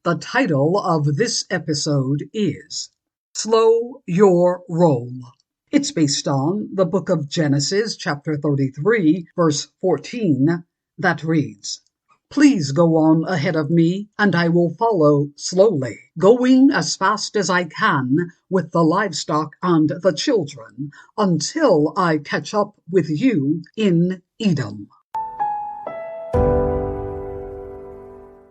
The title of this episode is Slow Your Roll. It's based on the book of Genesis, chapter 33, verse 14, that reads, "Please go on ahead of me, and I will follow slowly, going as fast as I can with the livestock and the children, until I catch up with you in Edom."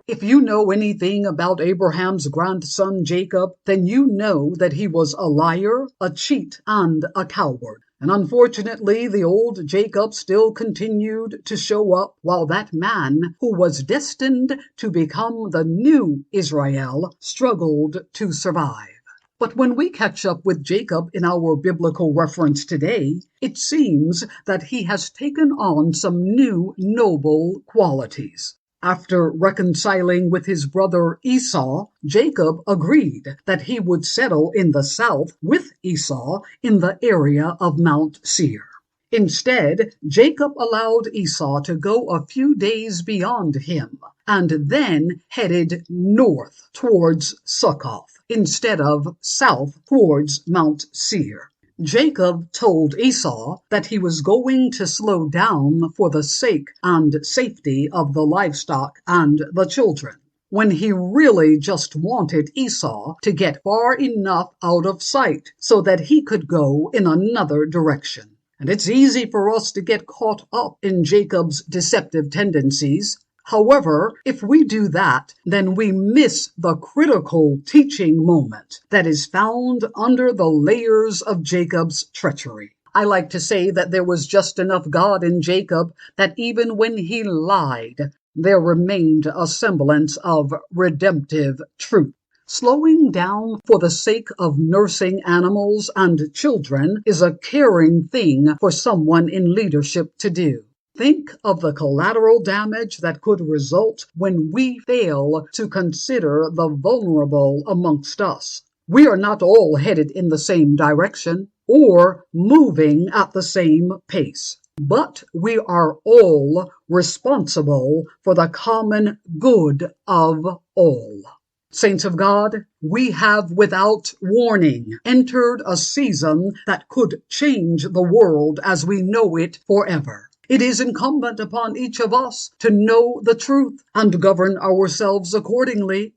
If you know anything about Abraham's grandson Jacob, then you know that he was a liar, a cheat, and a coward. And unfortunately, the old Jacob still continued to show up while that man who was destined to become the new Israel struggled to survive. But when we catch up with Jacob in our biblical reference today, it seems that he has taken on some new noble qualities. After reconciling with his brother Esau, Jacob agreed that he would settle in the south with Esau in the area of Mount Seir. Instead, Jacob allowed Esau to go a few days beyond him and then headed north towards Succoth instead of south towards Mount Seir. Jacob told Esau that he was going to slow down for the sake and safety of the livestock and the children, when he really just wanted Esau to get far enough out of sight so that he could go in another direction. And it's easy for us to get caught up in Jacob's deceptive tendencies. However, if we do that, then we miss the critical teaching moment that is found under the layers of Jacob's treachery. I like to say that there was just enough God in Jacob that even when he lied, there remained a semblance of redemptive truth. Slowing down for the sake of nursing animals and children is a caring thing for someone in leadership to do. Think of the collateral damage that could result when we fail to consider the vulnerable amongst us. We are not all headed in the same direction or moving at the same pace, but we are all responsible for the common good of all. Saints of God, we have without warning entered a season that could change the world as we know it forever. It is incumbent upon each of us to know the truth and govern ourselves accordingly.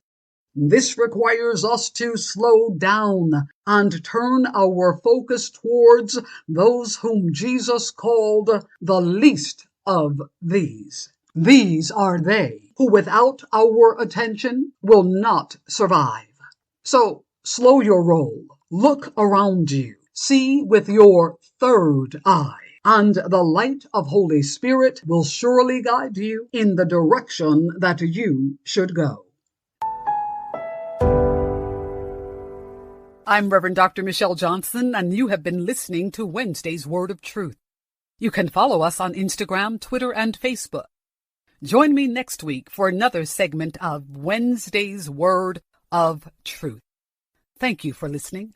This requires us to slow down and turn our focus towards those whom Jesus called the least of these. These are they who without our attention will not survive. So slow your roll, look around you, see with your third eye, and the light of Holy Spirit will surely guide you in the direction that you should go. I'm Reverend Dr. Michelle Johnson, and you have been listening to Wednesday's Word of Truth. You can follow us on Instagram, Twitter, and Facebook. Join me next week for another segment of Wednesday's Word of Truth. Thank you for listening.